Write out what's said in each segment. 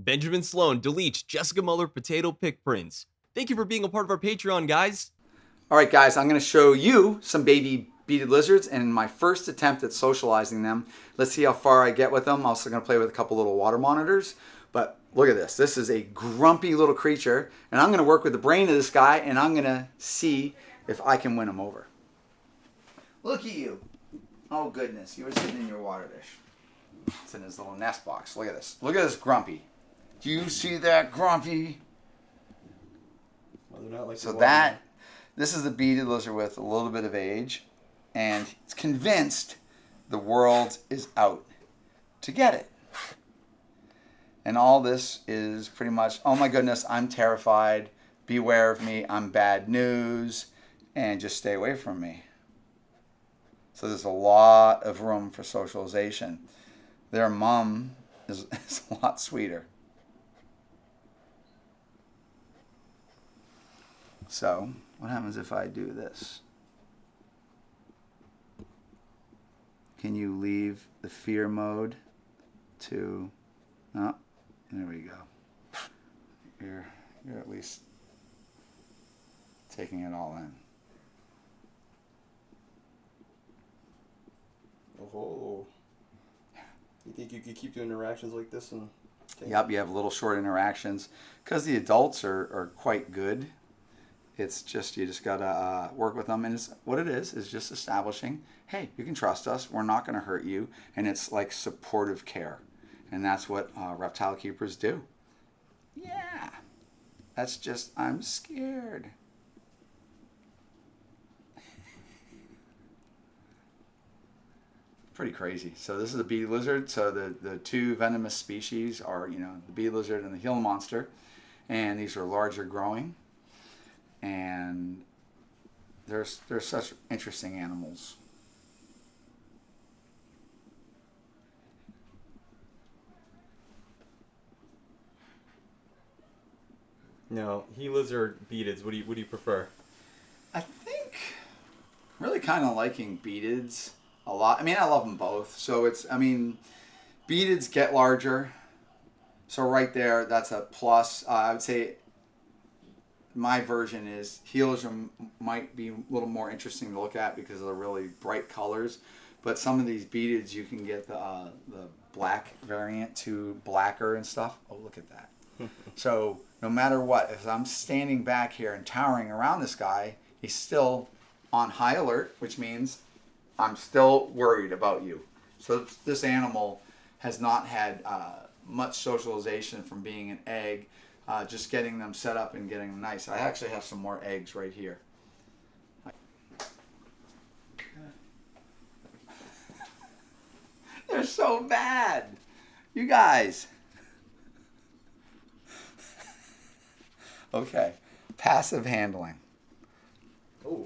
Benjamin Sloan, Deleach, Jessica Muller, Potato Pick Prince. Thank you for being a part of our Patreon, guys. All right, guys, I'm going to show you some baby beaded lizards and my first attempt at socializing them. Let's see how far I get with them. I'm also going to play with a couple little water monitors. But look at this. This is a grumpy little creature, and I'm going to work with the brain of this guy, and I'm going to see if I can win him over. Look at you. Oh, goodness. You were sitting in your water dish. It's in his little nest box. Look at this. Look at this grumpy. Do you see that grumpy? Well, they're not like So this is the beaded lizard with a little bit of age, and it's convinced the world is out to get it. And all this is pretty much, oh my goodness, I'm terrified. Beware of me. I'm bad news. And just stay away from me. So there's a lot of room for socialization. Their mom is a lot sweeter. So what happens if I do this? Can you leave the fear mode to... Oh, there we go. You're at least taking it all in. Oh. You think you could keep doing interactions like this? Yep, you have little short interactions. Because the adults are quite good. It's just, you just got to work with them. And what it is just establishing, hey, you can trust us. We're not going to hurt you. And it's like supportive care. And that's what reptile keepers do. Yeah. That's just, I'm scared. Pretty crazy. So this is a beaded lizard. So the two venomous species are, the beaded lizard and the Gila monster. And these are larger growing. And they're such interesting animals. No, Gilas or beadeds? What do you prefer? I think really kind of liking beadeds a lot. I mean, I love them both. So beadeds get larger. So right there, that's a plus. I would say my version is Gilas might be a little more interesting to look at because of the really bright colors. But some of these beadeds, you can get the black variant to blacker and stuff. Oh, look at that. So no matter what, if I'm standing back here and towering around this guy, he's still on high alert, which means I'm still worried about you. So this animal has not had much socialization from being an egg, just getting them set up and getting them nice. I actually have some more eggs right here. They're so bad. You guys. Okay. Passive handling. Oh,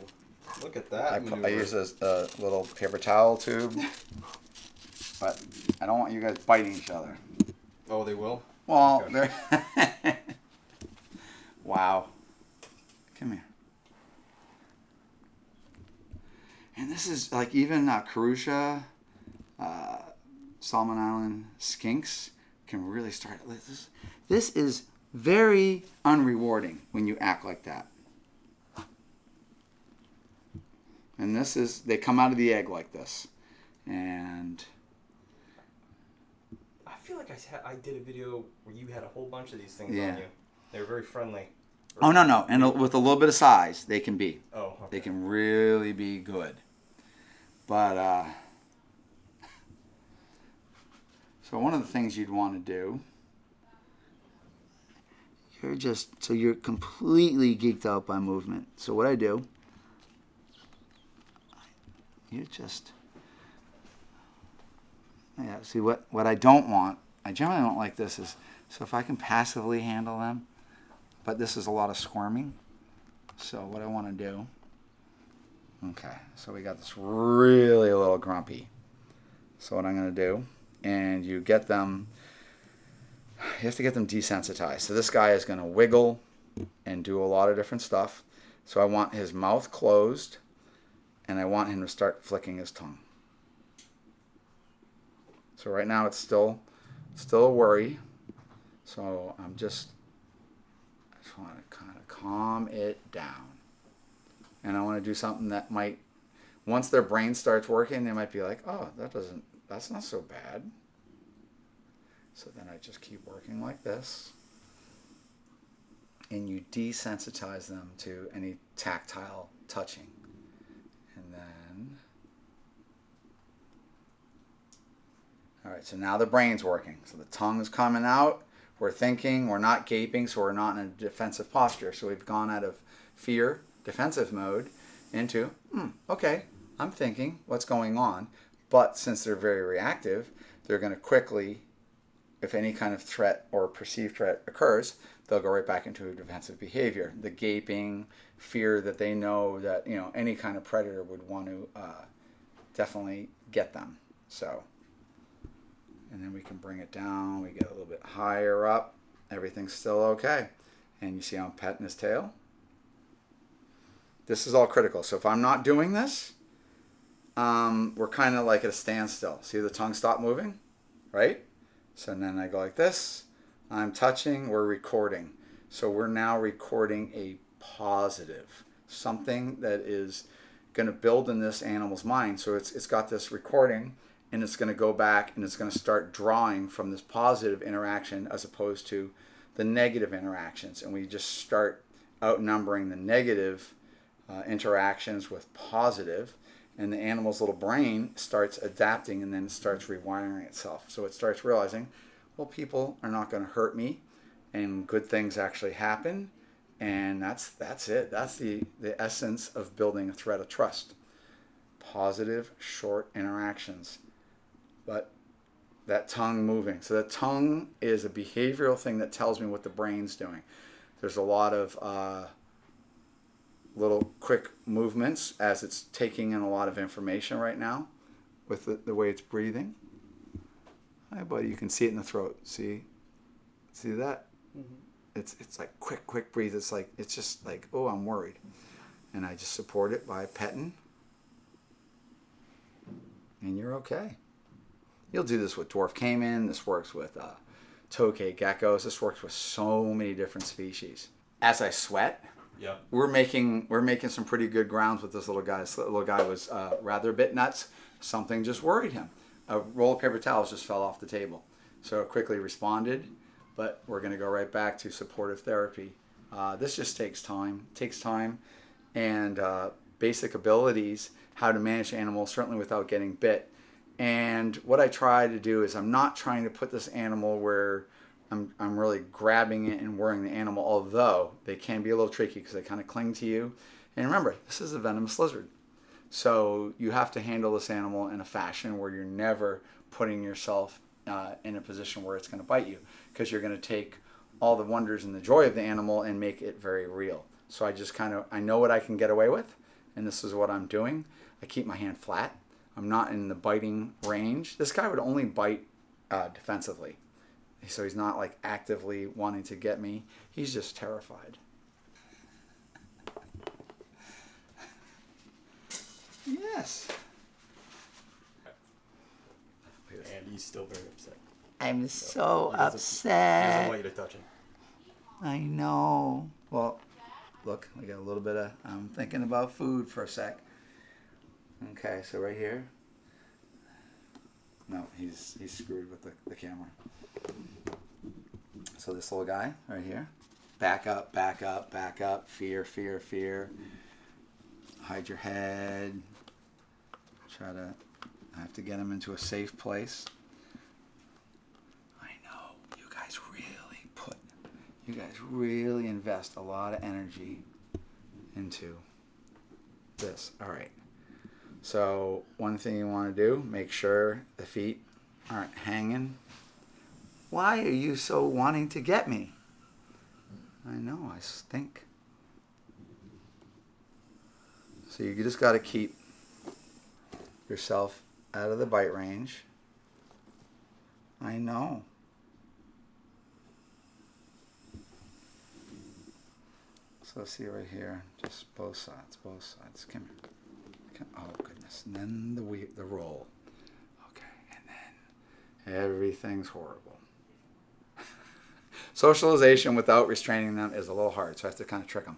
look at that. I use a little paper towel tube. But I don't want you guys biting each other. Oh, they will? Well, okay. They're... Wow. Come here. And this is like even Karusha, Solomon Island skinks can really start. This is very unrewarding when you act like that. And they come out of the egg like this. And I feel like I did a video where you had a whole bunch of these things yeah. on you. They were very friendly. Oh, no. And with a little bit of size, they can be. Oh, okay. They can really be good. But, so one of the things you'd want to do, you're completely geeked out by movement. So what I do, see what I don't want, I generally don't like this is, so if I can passively handle them, but this is a lot of squirming. So what I want to do, okay, so we got this really little grumpy. So what I'm going to do, and you have to get them desensitized. So this guy is going to wiggle and do a lot of different stuff. So I want his mouth closed, and I want him to start flicking his tongue. So right now it's still a worry, So I just want to kind of calm it down. And I want to do something that might, once their brain starts working, they might be like, oh, that's not so bad. So then I just keep working like this. And you desensitize them to any tactile touching. And then, all right, so now the brain's working. So the tongue is coming out. We're thinking, we're not gaping, so we're not in a defensive posture. So we've gone out of fear, defensive mode, into, okay, I'm thinking, what's going on? But since they're very reactive, they're going to quickly, if any kind of threat or perceived threat occurs, they'll go right back into a defensive behavior. The gaping, fear that they know that, you know, any kind of predator would want to definitely get them. So, and then we can bring it down. We get a little bit higher up. Everything's still okay. And you see I'm petting his tail. This is all critical. So if I'm not doing this, we're kind of like at a standstill. See the tongue stop moving, right? So then I go like this. I'm touching. We're recording. So we're now recording a positive, something that is going to build in this animal's mind. So it's got this recording, and it's going to go back and it's going to start drawing from this positive interaction as opposed to the negative interactions. And we just start outnumbering the negative interactions with positive, and the animal's little brain starts adapting and then starts rewiring itself. So it starts realizing, well, people are not going to hurt me, and good things actually happen. And that's it. That's the essence of building a thread of trust. Positive, short interactions. But that tongue moving. So the tongue is a behavioral thing that tells me what the brain's doing. There's a lot of little quick movements as it's taking in a lot of information right now with the way it's breathing. Hi, buddy. You can see it in the throat. See that? Mm-hmm. It's like quick breathe. It's just like, oh, I'm worried. And I just support it by petting. And you're okay. You'll do this with dwarf caiman. This works with tokay geckos. This works with so many different species. As I sweat, yeah, we're making some pretty good grounds with this little guy. This little guy was rather a bit nuts. Something just worried him. A roll of paper towels just fell off the table. So it quickly responded, but we're going to go right back to supportive therapy. This just takes time. It takes time and basic abilities, how to manage animals, certainly without getting bit. And what I try to do is I'm not trying to put this animal where I'm really grabbing it and worrying the animal, although they can be a little tricky because they kind of cling to you. And remember, this is a venomous lizard. So you have to handle this animal in a fashion where you're never putting yourself in a position where it's going to bite you, because you're going to take all the wonders and the joy of the animal and make it very real. So I know what I can get away with, and this is what I'm doing. I keep my hand flat. I'm not in the biting range. This guy would only bite defensively. So he's not like actively wanting to get me. He's just terrified. Yes. And he's still very upset. I'm so He upset. doesn't want you to touch him. I know. Well, look, we got a little bit of, I'm thinking about food for a sec. Okay, so right here. No, he's screwed with the camera. So this little guy right here. Back up, back up, back up. Fear, fear, fear. Hide your head. I have to get him into a safe place. I know, you guys really invest a lot of energy into this. All right. So one thing you want to do, make sure the feet aren't hanging. Why are you so wanting to get me? I know, I stink. So you just got to keep yourself out of the bite range. I know. So see right here, just both sides. Come here. Oh goodness, and then the roll. Okay, and then everything's horrible. Socialization without restraining them is a little hard, so I have to kind of trick them.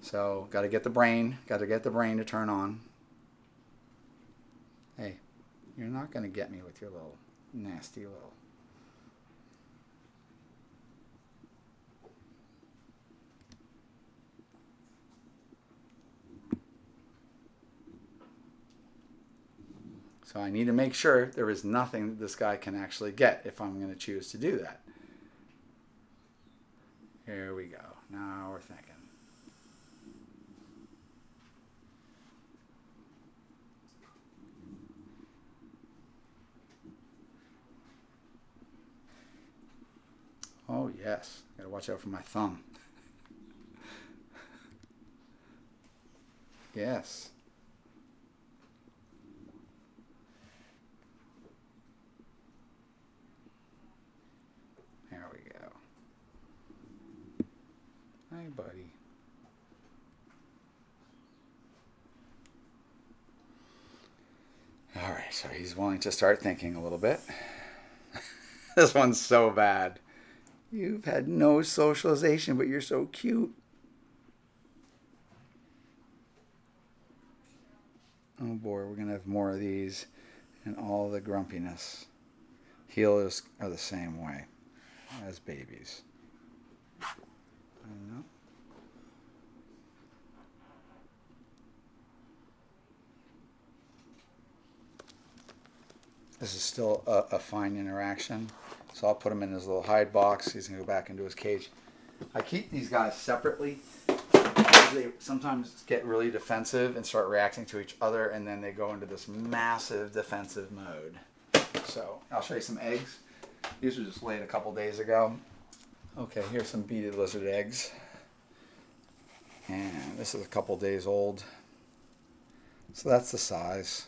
So got to get the brain to turn on. Hey, you're not going to get me with your little nasty little. So I need to make sure there is nothing that this guy can actually get if I'm going to choose to do that. Here we go. Now we're thinking. Oh yes, gotta watch out for my thumb. Yes. There we go. Hi, buddy. All right, so he's willing to start thinking a little bit. This one's so bad. You've had no socialization, but you're so cute. Oh boy, we're going to have more of these and all the grumpiness. Heelers are the same way as babies. I know. This is still a fine interaction. So I'll put him in his little hide box. He's going to go back into his cage. I keep these guys separately. They sometimes get really defensive and start reacting to each other, and then they go into this massive defensive mode. So I'll show you some eggs. These were just laid a couple days ago. Okay, here's some beaded lizard eggs. And this is a couple days old. So that's the size.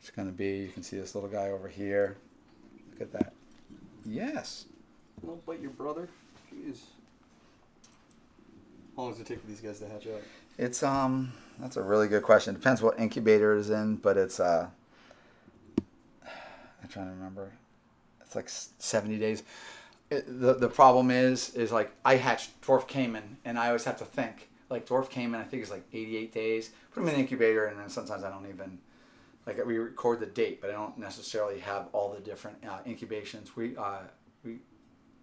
It's going to be, you can see this little guy over here. Look at that. Yes. Don't bite your brother. Jeez. How long does it take for these guys to hatch out? It's that's a really good question. Depends what incubator it is in, but it's I'm trying to remember. It's like 70 days. The problem is like I hatched dwarf caiman, and I always have to think like dwarf caiman. I think it's like 88 days. Put them in the incubator, and then sometimes I don't even. Like we record the date, but I don't necessarily have all the different incubations. We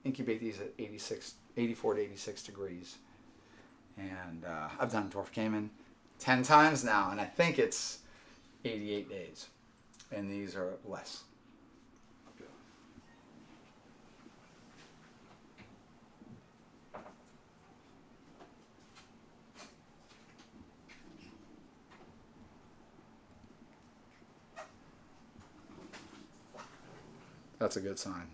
incubate these at 84 to 86 degrees. And I've done dwarf caiman 10 times now, and I think it's 88 days. And these are less. That's a good sign.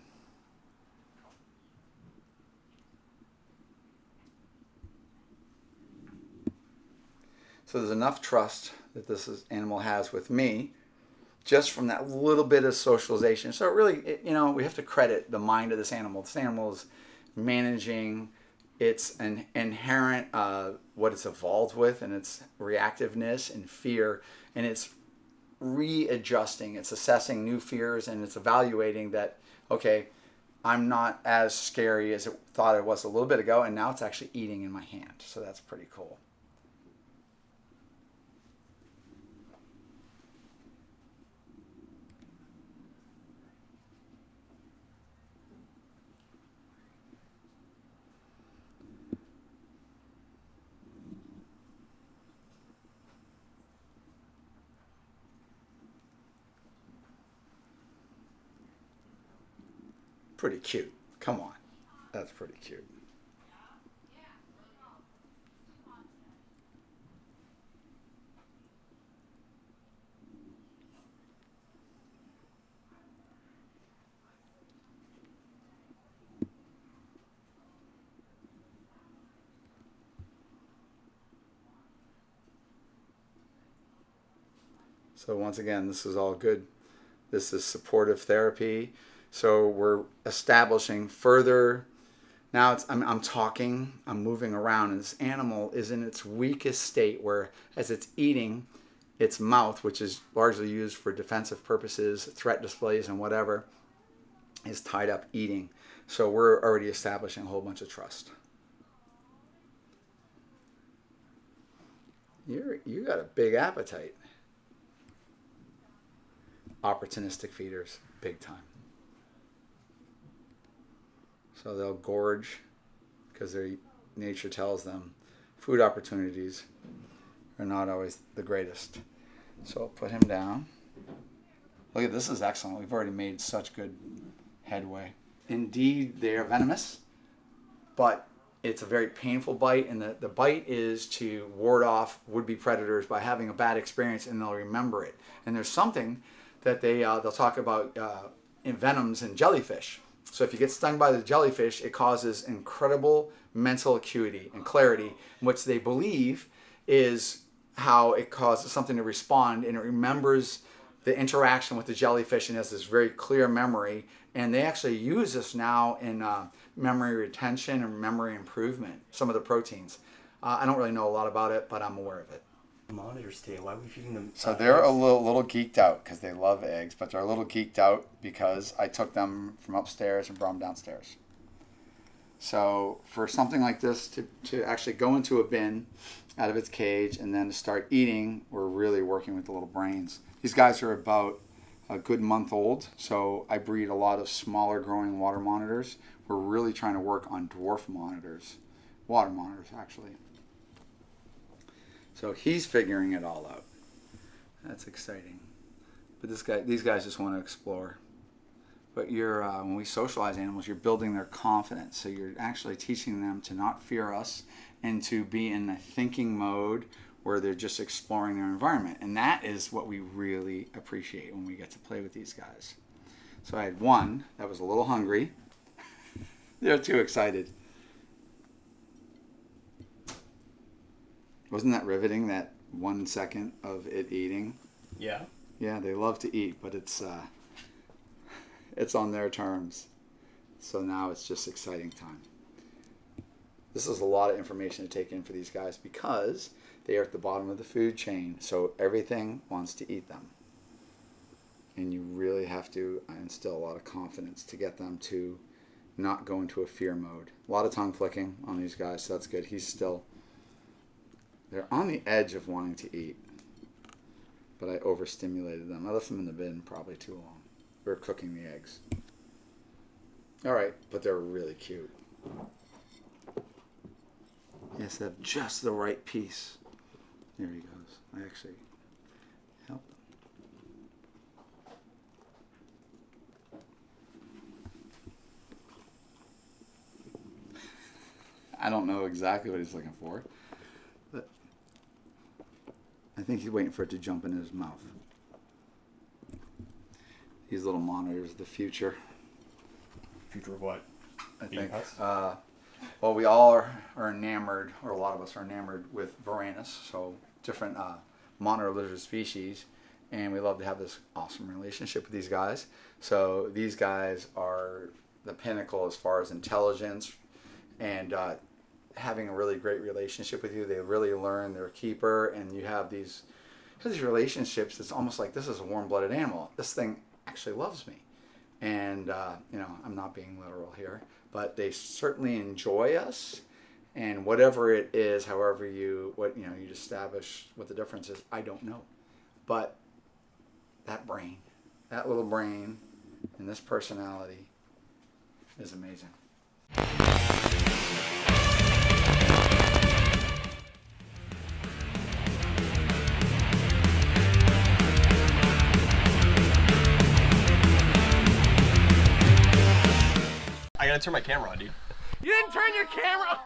So there's enough trust that this animal has with me just from that little bit of socialization. So it really, we have to credit the mind of this animal. This animal is managing its inherent, what it's evolved with, and its reactiveness and fear, and it's readjusting, it's assessing new fears, and it's evaluating that, okay, I'm not as scary as it thought it was a little bit ago, and now it's actually eating in my hand. So that's pretty cool. Pretty cute. Come on. That's pretty cute. So once again, this is all good. This is supportive therapy. So we're establishing further. Now I'm talking, I'm moving around, and this animal is in its weakest state where as it's eating, its mouth, which is largely used for defensive purposes, threat displays and whatever, is tied up eating. So we're already establishing a whole bunch of trust. You got a big appetite. Opportunistic feeders, big time. So they'll gorge because their nature tells them food opportunities are not always the greatest. So I'll put him down. Look at this, is excellent. We've already made such good headway. Indeed, they are venomous, but it's a very painful bite, and the bite is to ward off would-be predators by having a bad experience, and they'll remember it. And there's something that they'll talk about in venoms in jellyfish. So if you get stung by the jellyfish, it causes incredible mental acuity and clarity, which they believe is how it causes something to respond, and it remembers the interaction with the jellyfish and has this very clear memory. And they actually use this now in memory retention and memory improvement, some of the proteins. I don't really know a lot about it, but I'm aware of it. Monitors today, why are we feeding them? So they're a little geeked out because they love eggs, but they're a little geeked out because I took them from upstairs and brought them downstairs. So for something like this to actually go into a bin out of its cage and then to start eating, we're really working with the little brains. These guys are about a good month old, so I breed a lot of smaller growing water monitors. We're really trying to work on dwarf monitors, water monitors actually. So he's figuring it all out. That's exciting. But these guys just want to explore. But when we socialize animals, you're building their confidence. So you're actually teaching them to not fear us and to be in a thinking mode where they're just exploring their environment. And that is what we really appreciate when we get to play with these guys. So I had one that was a little hungry. They're too excited. Wasn't that riveting, that 1 second of it eating? Yeah. Yeah, they love to eat, but it's on their terms. So now it's just exciting time. This is a lot of information to take in for these guys because they are at the bottom of the food chain, so everything wants to eat them. And you really have to instill a lot of confidence to get them to not go into a fear mode. A lot of tongue flicking on these guys, so that's good. They're on the edge of wanting to eat, but I overstimulated them. I left them in the bin probably too long. We were cooking the eggs. All right, but they're really cute. Yes, they have just the right piece. There he goes. I actually helped him. I don't know exactly what he's looking for, but I think he's waiting for it to jump in his mouth. These little monitors are the future. Future of what? I think. Us? Well, we all are enamored, or a lot of us are enamored with Venomous, so different monitor lizard species, and we love to have this awesome relationship with these guys. So these guys are the pinnacle as far as intelligence and having a really great relationship with you. They really learn their keeper, and you have these relationships. It's almost like this is a warm-blooded animal. This thing actually loves me. And, I'm not being literal here, but they certainly enjoy us. And whatever it is, however you establish what the difference is, I don't know. But that little brain, and this personality is amazing. I gotta turn my camera on, dude. You didn't turn your camera